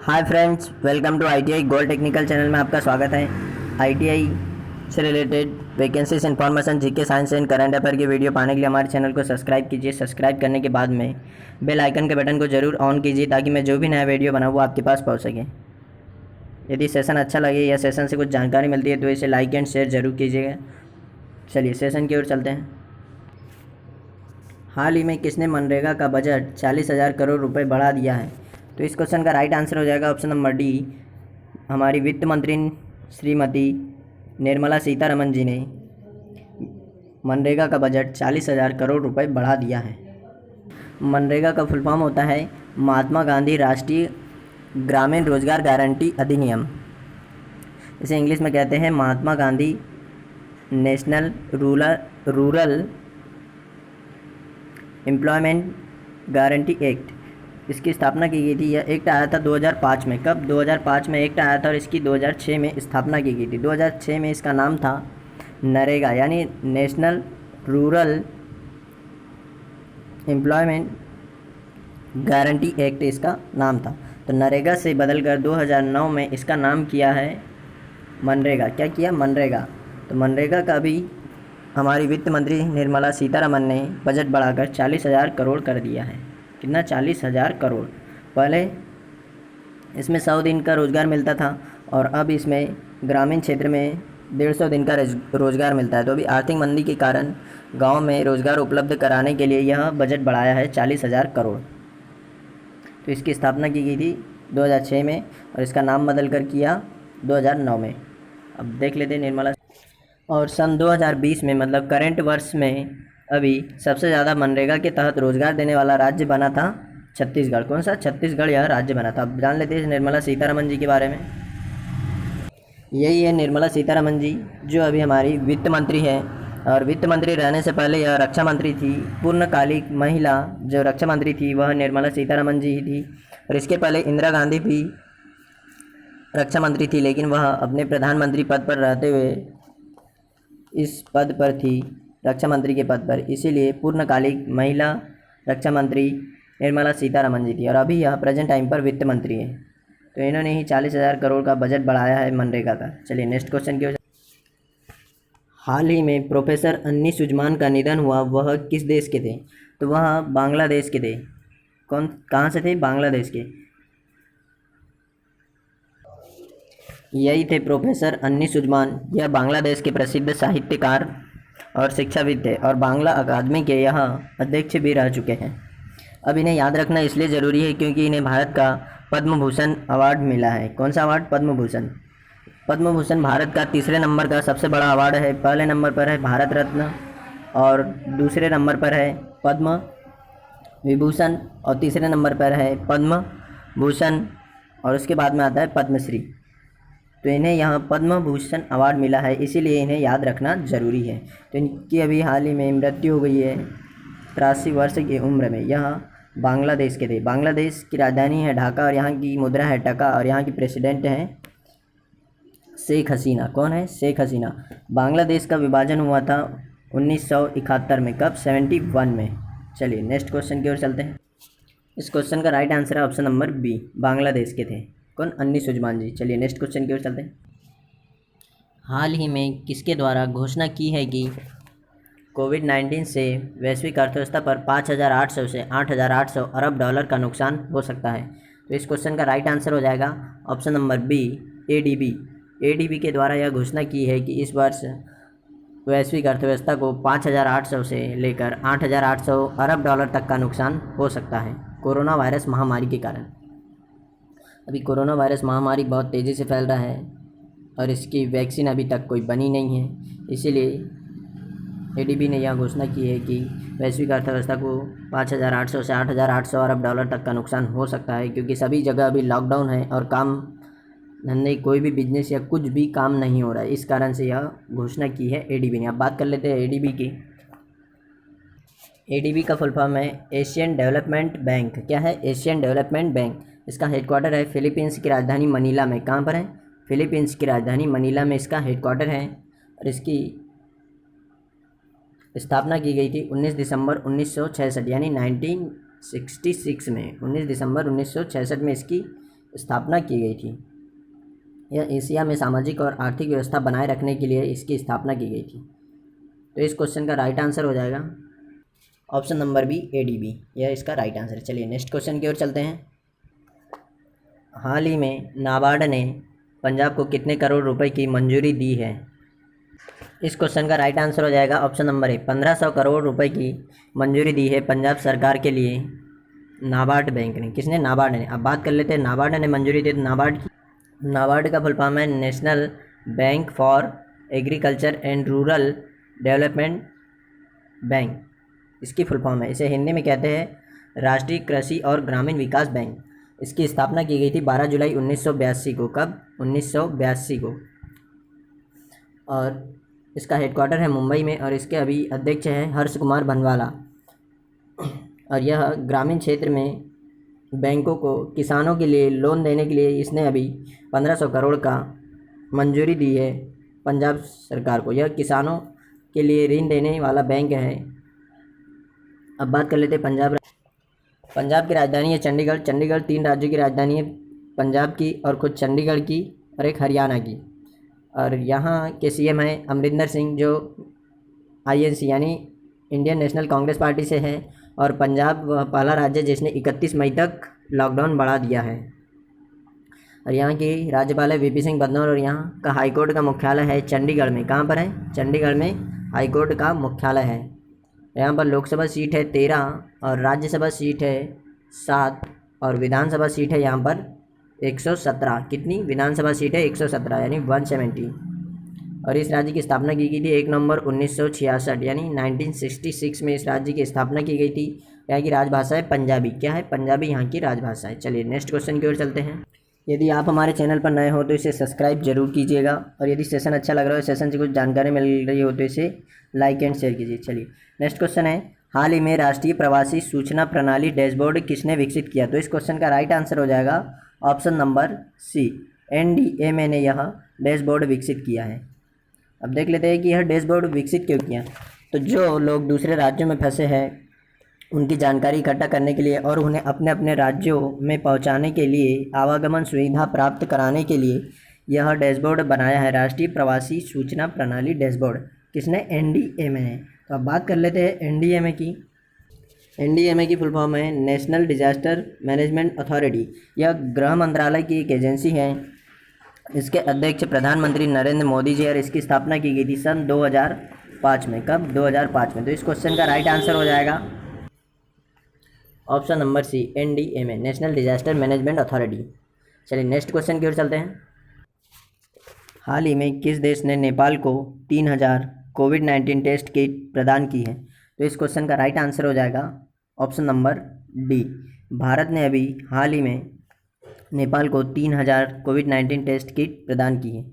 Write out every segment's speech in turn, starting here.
Hi friends, welcome to ITI gold technical channel में आपका स्वागत है। आईटीआई से related vacancies information, GK, science and current affair की वीडियो पाने के लिए हमारे चैनल को सब्सक्राइब कीजिए। सब्सक्राइब करने के बाद में बेल आइकन के बटन को जरूर ऑन कीजिए ताकि मैं जो भी नया वीडियो बनाऊँ वो आपके पास पहुँच सके। यदि सेशन अच्छा लगे या सेशन से कुछ जानकारी मिलती है तो इसे लाइक एंड शेयर जरूर कीजिएगा। चलिए सेशन की ओर चलते हैं। हाल ही में किसने मनरेगा का बजट 40,000 करोड़ रुपए बढ़ा दिया है? तो इस क्वेश्चन का राइट आंसर हो जाएगा ऑप्शन नंबर डी, हमारी वित्त मंत्री श्रीमती निर्मला सीतारमन जी ने मनरेगा का बजट 40,000 करोड़ रुपए बढ़ा दिया है। मनरेगा का फुल फॉर्म होता है महात्मा गांधी राष्ट्रीय ग्रामीण रोजगार गारंटी अधिनियम। इसे इंग्लिश में कहते हैं Mahatma Gandhi national rural employment guarantee act. इसकी स्थापना की गई थी। यह एक्ट आया था 2005 में। कब? 2005 में एक्ट आया था और इसकी 2006 में स्थापना की गई थी। 2006 में इसका नाम था नरेगा, यानी national rural employment guarantee act इसका नाम था। तो नरेगा से बदलकर 2009 में इसका नाम किया है मनरेगा। क्या किया? मनरेगा। तो मनरेगा का भी हमारी वित्त मंत्री निर्मला सीतारमन ने बजट बढ़ाकर 40,000 करोड़ कर दिया है। कितना? 40,000 करोड़। पहले इसमें 100 दिन का रोज़गार मिलता था और अब इसमें ग्रामीण क्षेत्र में 150 दिन का रोज़गार मिलता है। तो अभी आर्थिक मंदी के कारण गांव में रोज़गार उपलब्ध कराने के लिए यह बजट बढ़ाया है 40,000 करोड़। तो इसकी स्थापना की गई थी 2006 में और इसका नाम बदल कर किया 2009 में। अब देख लेते हैं निर्मला। और सन 2020 में, मतलब करंट वर्ष में, अभी सबसे ज़्यादा मनरेगा के तहत रोजगार देने वाला राज्य बना था छत्तीसगढ़। कौन सा? छत्तीसगढ़ यह राज्य बना था। अब जान लेते हैं निर्मला सीतारमन जी के बारे में। यही है निर्मला सीतारमन जी, जो अभी हमारी वित्त मंत्री है। और वित्त मंत्री रहने से पहले यह रक्षा मंत्री थी। पूर्णकालिक महिला जो रक्षा मंत्री थी वह निर्मला सीतारमन जी ही थी। और इसके पहले इंदिरा गांधी भी रक्षा मंत्री थी, लेकिन वह अपने प्रधानमंत्री पद पर रहते हुए इस पद पर थी, रक्षा मंत्री के पद पर। इसीलिए पूर्णकालिक महिला रक्षा मंत्री निर्मला सीतारमन जी थी और अभी यह प्रेजेंट टाइम पर वित्त मंत्री है। तो इन्होंने ही 40,000 करोड़ का बजट बढ़ाया है मनरेगा का। चलिए नेक्स्ट क्वेश्चन की ओर। हाल ही में प्रोफेसर अन्नी सुजमान का निधन हुआ, वह किस देश के थे? तो वह बांग्लादेश के थे। कहाँ से थे? बांग्लादेश के। यही थे प्रोफेसर अन्नी सुजमान। यह बांग्लादेश के प्रसिद्ध साहित्यकार और शिक्षाविद थे और बांग्ला अकादमी के यह अध्यक्ष भी रह चुके हैं। अब इन्हें याद रखना इसलिए ज़रूरी है क्योंकि इन्हें भारत का पद्म भूषण अवार्ड मिला है। कौन सा अवार्ड? पद्म भूषण। पद्म भूषण भारत का तीसरे नंबर का सबसे बड़ा अवार्ड है। पहले नंबर पर है भारत रत्न और दूसरे नंबर पर है पद्म विभूषण और तीसरे नंबर पर है पद्म भूषण और उसके बाद में आता है पद्मश्री। तो इन्हें यहाँ पद्म भूषण अवार्ड मिला है, इसीलिए इन्हें याद रखना ज़रूरी है। तो इनकी अभी हाल ही में मृत्यु हो गई है 83 वर्ष की उम्र में। यह बांग्लादेश के थे। बांग्लादेश की राजधानी है ढाका और यहाँ की मुद्रा है टका और यहाँ की प्रेसिडेंट हैं शेख हसीना। कौन है? शेख हसीना। बांग्लादेश का विभाजन हुआ था 1971 में। कब? 71 में। चलिए नेक्स्ट क्वेश्चन की ओर चलते हैं। इस क्वेश्चन का राइट आंसर है ऑप्शन नंबर बी, बांग्लादेश के थे। कौन? अन्नी सुजमान जी। चलिए नेक्स्ट क्वेश्चन की ओर चलते हैं। हाल ही में किसके द्वारा घोषणा की है कि कोविड-19 से वैश्विक अर्थव्यवस्था पर 5,800 से 8,800 अरब डॉलर का नुकसान हो सकता है? तो इस क्वेश्चन का राइट आंसर हो जाएगा option number B, ADB. ADB के द्वारा यह घोषणा की है कि इस वर्ष वैश्विक अर्थव्यवस्था को 5,800 से लेकर 8,800 अरब डॉलर तक का नुकसान हो सकता है कोरोना वायरस महामारी के कारण। अभी कोरोना वायरस महामारी बहुत तेज़ी से फैल रहा है और इसकी वैक्सीन अभी तक कोई बनी नहीं है। इसीलिए एडीबी ने यह घोषणा की है कि वैश्विक अर्थव्यवस्था को 5,800 से 8,800 अरब डॉलर तक का नुकसान हो सकता है, क्योंकि सभी जगह अभी लॉकडाउन है और काम धंधे, कोई भी बिजनेस या कुछ भी काम नहीं हो रहा है। इस कारण से यह घोषणा की है एडीबी ने। अब बात कर लेते हैं एडीबी की। एडीबी का फुल फॉर्म है एशियन डेवलपमेंट बैंक। क्या है? Asian development bank. इसका हेडक्वार्टर है फिलीपींस की राजधानी मनीला में। कहाँ पर है? फिलीपींस की राजधानी मनीला में इसका हेडक्वार्टर है और इसकी स्थापना की गई थी 19 दिसंबर 1966, यानी 1966 में। 19 दिसंबर 1966 में इसकी स्थापना की गई थी? यह एशिया में सामाजिक और आर्थिक व्यवस्था बनाए रखने के लिए इसकी स्थापना की गई थी। तो इस क्वेश्चन का राइट आंसर हो जाएगा ऑप्शन नंबर बी, एडीबी। यह इसका राइट आंसर है। चलिए नेक्स्ट क्वेश्चन की ओर चलते हैं। हाल ही में नाबार्ड ने पंजाब को कितने करोड़ रुपए की मंजूरी दी है? इस क्वेश्चन का राइट आंसर हो जाएगा ऑप्शन नंबर ए, 1500 करोड़ रुपए की मंजूरी दी है पंजाब सरकार के लिए नाबार्ड बैंक ने। किसने? नाबार्ड ने। अब बात कर लेते हैं नाबार्ड ने मंजूरी दी तो नाबार्ड का फुल फॉर्म है national bank for agriculture and rural development bank. इसकी फुल फॉर्म है, इसे हिंदी में कहते हैं राष्ट्रीय कृषि और ग्रामीण विकास बैंक। इसकी स्थापना की गई थी 12 जुलाई 1982 को। कब? 1982 को। और इसका हेडक्वार्टर है मुंबई में और इसके अभी अध्यक्ष हैं हर्ष कुमार भनवाला। और यह ग्रामीण क्षेत्र में बैंकों को किसानों के लिए लोन देने के लिए इसने अभी 1500 करोड़ का मंजूरी दी है पंजाब सरकार को। यह किसानों के लिए ऋण देने वाला बैंक है। अब बात कर लेते हैं पंजाब की राजधानी है चंडीगढ़। चंडीगढ़ 3 राज्यों की राजधानी है, पंजाब की और कुछ चंडीगढ़ की और एक हरियाणा की। और यहाँ के सीएम हैं अमरिंदर सिंह जो आईएनसी यानी इंडियन नेशनल कांग्रेस पार्टी से है। और पंजाब पहला राज्य जिसने 31 मई तक लॉकडाउन बढ़ा दिया है। और यहाँ की राज्यपाल है वीपी सिंह बदनौर। और यहाँ का हाईकोर्ट का मुख्यालय है चंडीगढ़ में। कहाँ पर है? चंडीगढ़ में हाईकोर्ट का मुख्यालय है। यहाँ पर लोकसभा सीट है 13 और राज्यसभा सीट है 7 और विधानसभा सीट है यहाँ पर 117। कितनी? विधानसभा सीट है 117 यानी 170। और इस राज्य की स्थापना की गई थी 1 नवंबर 1966 यानी 1966 में इस राज्य की स्थापना की गई थी। यहाँ की राजभाषा है पंजाबी। क्या है? पंजाबी यहाँ की राजभाषा है। चलिए नेक्स्ट क्वेश्चन की ओर चलते हैं। यदि आप हमारे चैनल पर नए हो तो इसे सब्सक्राइब जरूर कीजिएगा और यदि सेशन अच्छा लग रहा हो, सेशन से कुछ जानकारी मिल रही हो तो इसे लाइक एंड शेयर कीजिए। चलिए नेक्स्ट क्वेश्चन है, हाल ही में राष्ट्रीय प्रवासी सूचना प्रणाली डैशबोर्ड किसने विकसित किया? तो इस क्वेश्चन का राइट आंसर हो जाएगा ऑप्शन नंबर सी, एनडीएमए ने यह डैशबोर्ड विकसित किया है। अब देख लेते हैं कि यह डैशबोर्ड विकसित क्यों किया। तो जो लोग दूसरे राज्यों में फंसे हैं उनकी जानकारी इकट्ठा करने के लिए और उन्हें अपने अपने राज्यों में पहुंचाने के लिए आवागमन सुविधा प्राप्त कराने के लिए यह डैशबोर्ड बनाया है, राष्ट्रीय प्रवासी सूचना प्रणाली डैशबोर्ड। किसने? एनडीएमए ने। तो अब बात कर लेते हैं एनडीएमए की। एनडीएमए की फुल फॉर्म है नेशनल डिजास्टर मैनेजमेंट अथॉरिटी। यह गृह मंत्रालय की एक एजेंसी है। इसके अध्यक्ष प्रधानमंत्री नरेंद्र मोदी जी और इसकी स्थापना की गई थी सन 2005 में। कब? 2005 में। तो इस क्वेश्चन का राइट आंसर हो जाएगा option number C, NDMA national disaster management authority. चलिए नेक्स्ट क्वेश्चन की ओर चलते हैं। हाल ही में किस देश ने नेपाल को 3000 कोविड-19 टेस्ट किट प्रदान की है? तो इस क्वेश्चन का राइट आंसर हो जाएगा ऑप्शन नंबर डी, भारत ने अभी हाल ही में नेपाल को 3000 कोविड-19 टेस्ट किट प्रदान की है।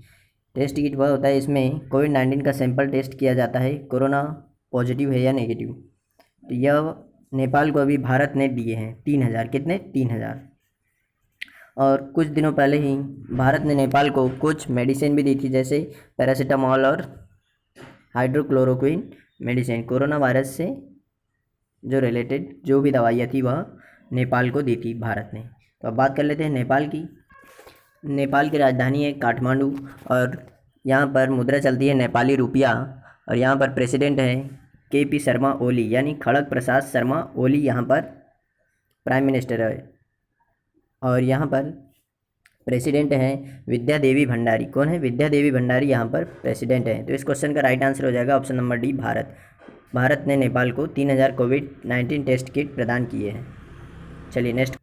टेस्ट किट वह होता है इसमें कोविड-19 का सैंपल टेस्ट किया जाता है, कोरोना पॉजिटिव है या नेगेटिव। तो यह नेपाल को अभी भारत ने दिए हैं 3000। कितने? 3000। और कुछ दिनों पहले ही भारत ने नेपाल को कुछ मेडिसिन भी दी थी, जैसे पैरासीटामॉल और हाइड्रोक्लोरोक्विन मेडिसिन। कोरोना वायरस से जो रिलेटेड जो भी दवाइयाँ थी वह नेपाल को दी थी भारत ने। तो अब बात कर लेते हैं नेपाल की। नेपाल की राजधानी है काठमांडू और यहाँ पर मुद्रा चलती है नेपाली रुपया। और यहाँ पर प्रेसिडेंट है केपी शर्मा ओली यानी खड़ग प्रसाद शर्मा ओली यहाँ पर प्राइम मिनिस्टर है। और यहाँ पर प्रेसिडेंट हैं विद्या देवी भंडारी। कौन है? विद्या देवी भंडारी यहाँ पर प्रेसिडेंट है। तो इस क्वेश्चन का राइट आंसर हो जाएगा option number D, Bharat. Bharat ने नेपाल को 3000 कोविड-19 टेस्ट किट प्रदान किए हैं। चलिए नेक्स्ट,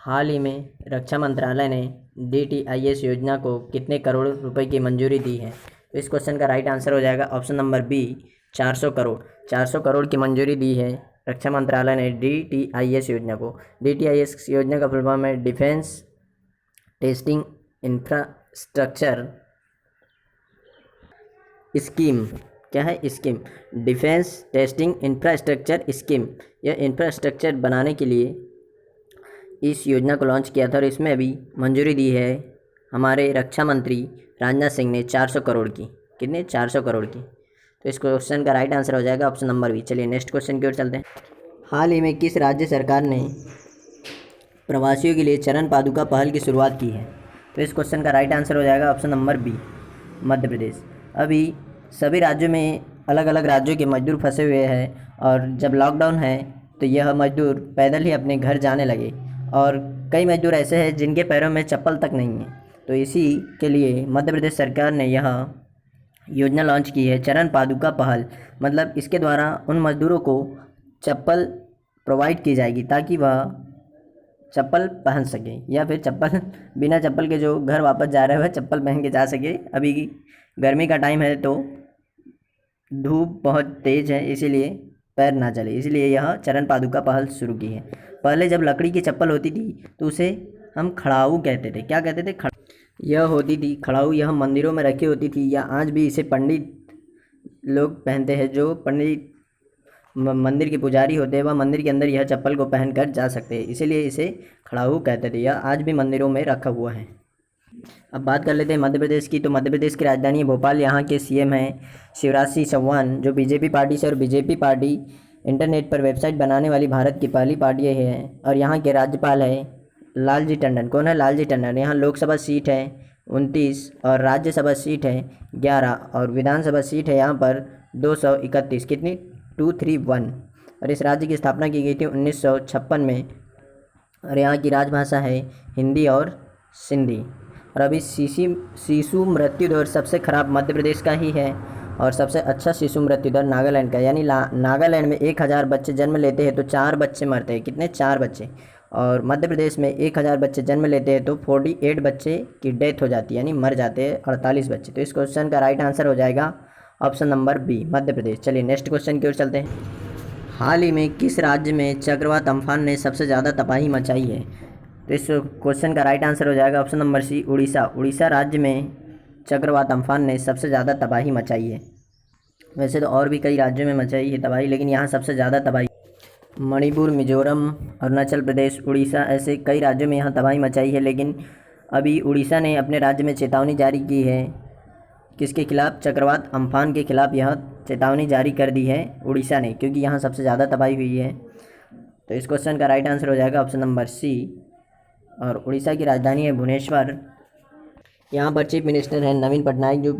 हाल ही में रक्षा मंत्रालय ने DTIS योजना को कितने करोड़ रुपए की मंजूरी दी है? तो इस क्वेश्चन का राइट आंसर हो जाएगा option number B, 400 crore. 400 crore की मंजूरी दी है रक्षा मंत्रालय ने DTIS योजना को। DTIS योजना का फुल फॉर्म है डिफेंस टेस्टिंग इंफ्रास्ट्रक्चर स्कीम। क्या है? Scheme, defence testing infrastructure scheme. यह इंफ्रास्ट्रक्चर बनाने के लिए इस योजना को लॉन्च किया था और इसमें अभी मंजूरी दी है हमारे रक्षा मंत्री राजनाथ सिंह ने 400 करोड़ की। कितने? 400 करोड़ की। तो इस क्वेश्चन का राइट आंसर हो जाएगा ऑप्शन नंबर बी। चलिए नेक्स्ट क्वेश्चन की ओर चलते हैं। हाल ही में किस राज्य सरकार ने प्रवासियों के लिए चरण पादुका पहल की शुरुआत की है? तो इस क्वेश्चन का राइट आंसर हो जाएगा option number B, Madhya Pradesh. अभी सभी राज्यों में अलग अलग राज्यों के मजदूर फंसे हुए हैं और जब लॉकडाउन है तो यह मजदूर पैदल ही अपने घर जाने लगे और कई मजदूर ऐसे हैं जिनके पैरों में चप्पल तक नहीं है। तो इसी के लिए मध्य प्रदेश सरकार ने यह योजना लॉन्च की है, चरण पादुका पहल। मतलब इसके द्वारा उन मजदूरों को चप्पल प्रोवाइड की जाएगी ताकि वह चप्पल पहन सके या फिर चप्पल बिना चप्पल के जो घर वापस जा रहे हैं वह चप्पल पहन के जा सके। अभी गर्मी का टाइम है तो धूप बहुत तेज़ है, इसीलिए पैर ना चले, इसलिए यह चरण पादुका पहल शुरू की है। पहले जब लकड़ी की चप्पल होती थी तो उसे हम खड़ाऊ कहते थे। क्या कहते थे? यह होती थी खड़ाऊ, यह मंदिरों में रखी होती थी या आज भी इसे पंडित लोग पहनते हैं। जो पंडित मंदिर के पुजारी होते हैं वह मंदिर के अंदर यह चप्पल को पहनकर जा सकते हैं, इसीलिए इसे खड़ाऊ कहते थे। यह आज भी मंदिरों में रखा हुआ है। अब बात कर लेते हैं मध्य प्रदेश की। तो मध्य प्रदेश की राजधानी है भोपाल। यहाँ के सीएम हैं शिवराज सिंह चौहान, जो बीजेपी पार्टी से, और बीजेपी पार्टी इंटरनेट पर वेबसाइट बनाने वाली भारत की पहली पार्टी है। और यहाँ के राज्यपाल है लालजी टंडन। कौन है? लालजी टंडन। यहाँ लोकसभा सीट है 29 और राज्यसभा सीट है 11 और विधानसभा सीट है यहाँ पर 231। कितनी? 231। और इस राज्य की स्थापना की गई थी 1956 में। और यहाँ की राजभाषा है हिंदी और सिंधी। और अभी शिशु मृत्यु दर सबसे खराब मध्य प्रदेश का ही है और सबसे अच्छा शिशु मृत्यु दर नागालैंड का। यानी नागालैंड में 1000 बच्चे जन्म लेते हैं तो 4 बच्चे मरते हैं। कितने? 4 बच्चे। और मध्य प्रदेश में 1000 बच्चे जन्म लेते हैं तो 48 बच्चे की डेथ हो जाती है, यानी मर जाते हैं 48 बच्चे। तो इस क्वेश्चन का राइट आंसर हो जाएगा option number B, Madhya Pradesh. चलिए नेक्स्ट क्वेश्चन की ओर चलते हैं। हाल ही में किस राज्य में चक्रवात अम्फान ने सबसे ज़्यादा तबाही मचाई है? तो इस क्वेश्चन का राइट आंसर हो जाएगा ऑप्शन नंबर सी, उड़ीसा। उड़ीसा राज्य में चक्रवात अम्फान ने सबसे ज़्यादा तबाही मचाई है। वैसे तो और भी कई राज्यों में मचाई है तबाही, लेकिन यहाँ सबसे ज़्यादा तबाही मणिपुर, मिजोरम, अरुणाचल प्रदेश, उड़ीसा, ऐसे कई राज्यों में यहाँ तबाही मचाई है। लेकिन अभी उड़ीसा ने अपने राज्य में चेतावनी जारी की है। किसके खिलाफ? चक्रवात अम्फान के खिलाफ यह चेतावनी जारी कर दी है उड़ीसा ने, क्योंकि यहाँ सबसे ज़्यादा तबाही हुई है। तो इस क्वेश्चन का राइट आंसर हो जाएगा ऑप्शन नंबर सी। और उड़ीसा की राजधानी है भुवनेश्वर। यहाँ पर चीफ मिनिस्टर है नवीन पटनायक जो,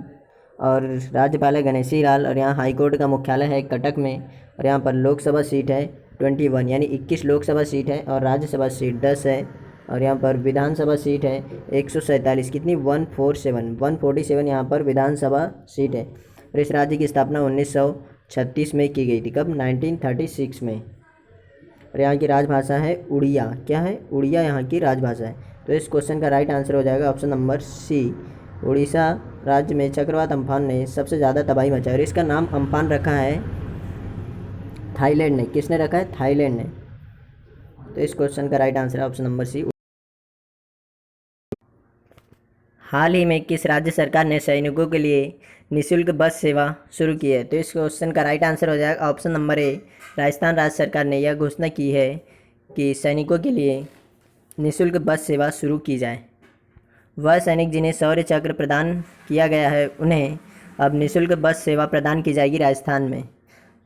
और राज्यपाल है गणेशी लाल। और यहाँ हाईकोर्ट का मुख्यालय है कटक में। और यहाँ पर लोकसभा सीट है 21, यानी 21 लोकसभा सीट है और राज्यसभा सीट 10 है। और यहाँ पर विधानसभा सीट है 147। कितनी? 147 यहाँ पर विधानसभा सीट है। और इस राज्य की स्थापना 1936 में की गई थी। कब? 1936 में। और यहाँ की राजभाषा है उड़िया। क्या है? उड़िया यहाँ की राजभाषा है। तो इस क्वेश्चन का राइट आंसर हो जाएगा ऑप्शन नंबर सी। उड़ीसा राज्य में चक्रवात अम्फान ने सबसे ज़्यादा तबाही मचाई। और इसका नाम अम्फान रखा है थाईलैंड ने। किसने रखा है? थाईलैंड ने। तो इस क्वेश्चन का राइट आंसर है ऑप्शन नंबर सी। हाल ही में किस राज्य सरकार ने सैनिकों के लिए निःशुल्क बस सेवा शुरू की है? तो इस क्वेश्चन का राइट आंसर हो जाएगा ऑप्शन नंबर ए। राजस्थान राज्य सरकार ने यह घोषणा की है कि सैनिकों के लिए निःशुल्क बस सेवा शुरू की जाए। वह सैनिक जिन्हें शौर्य चक्र प्रदान किया गया है उन्हें अब निःशुल्क बस सेवा प्रदान की जाएगी राजस्थान में।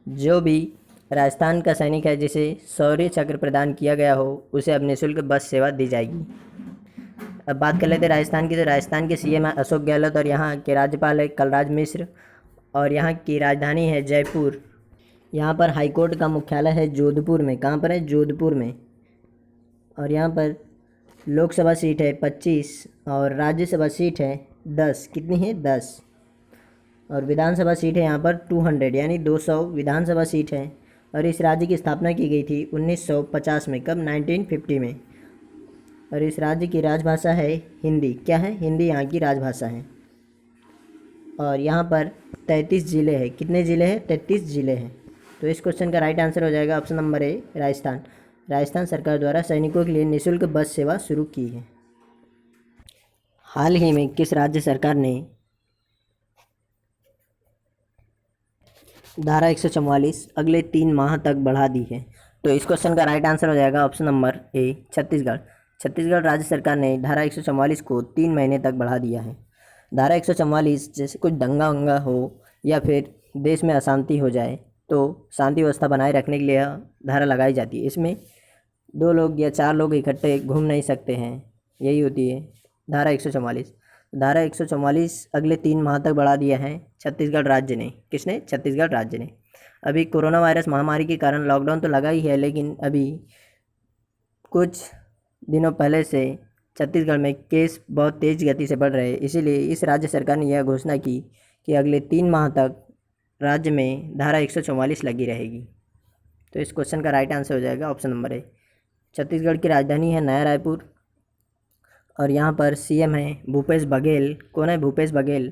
जो भी राजस्थान का सैनिक है जिसे शौर्य चक्र प्रदान किया गया हो उसे अब निःशुल्क बस सेवा दी जाएगी। अब बात कर लेते हैं राजस्थान की। तो राजस्थान के सीएम है अशोक गहलोत और यहाँ के राज्यपाल है कलराज मिश्र। और यहाँ की राजधानी है जयपुर। यहाँ पर हाईकोर्ट का मुख्यालय है जोधपुर में। कहाँ पर है? जोधपुर में। और यहाँ पर लोकसभा सीट है 25 और राज्यसभा सीट है 10। कितनी है? 10। और विधानसभा सीट है यहाँ पर 200, यानी 200 विधानसभा सीट है। और इस राज्य की स्थापना की गई थी 1950 में। कब? 1950 में। और इस राज्य की राजभाषा है हिंदी। क्या है? हिंदी यहाँ की राजभाषा है। और यहाँ पर 33 ज़िले हैं। कितने ज़िले हैं? 33 ज़िले हैं। तो इस क्वेश्चन का राइट आंसर हो जाएगा option number A, Rajasthan. Rajasthan सरकार द्वारा सैनिकों के लिए निःशुल्क बस सेवा शुरू की है। हाल ही में किस राज्य सरकार ने धारा 144 अगले 3 माह तक बढ़ा दी है? तो इस क्वेश्चन का राइट आंसर हो जाएगा option number A, Chhattisgarh. Chhattisgarh राज्य सरकार ने धारा 144 को 3 महीने तक बढ़ा दिया है। धारा 144 जैसे कुछ दंगा वंगा हो या फिर देश में अशांति हो जाए तो शांति व्यवस्था बनाए रखने के लिए यह धारा लगाई जाती है। इसमें 2 लोग या 4 लोग इकट्ठे घूम नहीं सकते हैं, यही होती है धारा 144। धारा 144 अगले 3 माह तक बढ़ा दिया है छत्तीसगढ़ राज्य ने। किसने? छत्तीसगढ़ राज्य ने। अभी कोरोना वायरस महामारी के कारण लॉकडाउन तो लगा ही है, लेकिन अभी कुछ दिनों पहले से छत्तीसगढ़ में केस बहुत तेज़ गति से बढ़ रहे हैं, इसीलिए इस राज्य सरकार ने यह घोषणा की कि अगले 3 माह तक राज्य में धारा 144 लगी रहेगी। तो इस क्वेश्चन का राइट आंसर हो जाएगा ऑप्शन नंबर ए। छत्तीसगढ़ की राजधानी है नया रायपुर और यहाँ पर सीएम है भूपेश बघेल। कौन है? भूपेश बघेल।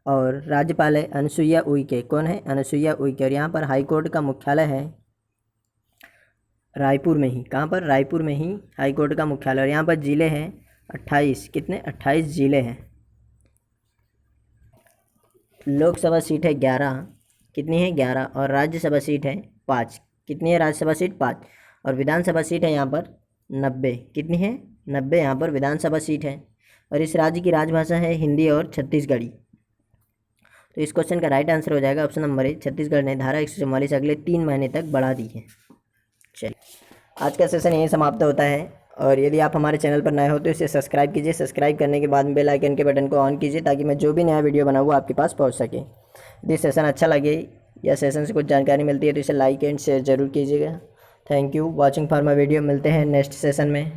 और राज्यपाल है अनुसुईया उइके। कौन है? अनुसुईया उइके। और यहाँ पर हाईकोर्ट का मुख्यालय है रायपुर में ही। कहाँ पर? रायपुर में ही हाईकोर्ट का मुख्यालय। और यहाँ पर ज़िले हैं 28। कितने? 28 ज़िले हैं। लोकसभा सीट है 11। कितनी है? 11। और राज्यसभा सीट है 5। कितनी है राज्यसभा सीट? 5। और विधानसभा सीट है यहाँ पर 90। कितनी है? 90 यहाँ पर विधानसभा सीट है। और इस राज्य की राजभाषा है हिंदी और छत्तीसगढ़ी। तो इस क्वेश्चन का राइट आंसर हो जाएगा ऑप्शन नंबर ए। छत्तीसगढ़ ने धारा 144 अगले 3 महीने तक बढ़ा दी है। चलिए, आज का सेशन यहीं समाप्त होता है। और यदि आप हमारे चैनल पर नए हो तो इसे सब्सक्राइब कीजिए। सब्सक्राइब करने के बाद बेल आइकन के बटन को ऑन कीजिए ताकि मैं जो भी नया वीडियो बनाऊँ वो आपके पास पहुंच सके। यदि सेशन अच्छा लगे या सेशन से कुछ जानकारी मिलती है तो इसे लाइक एंड शेयर ज़रूर कीजिएगा। Thank you watching for my video. मिलते हैं नेक्स्ट सेशन में।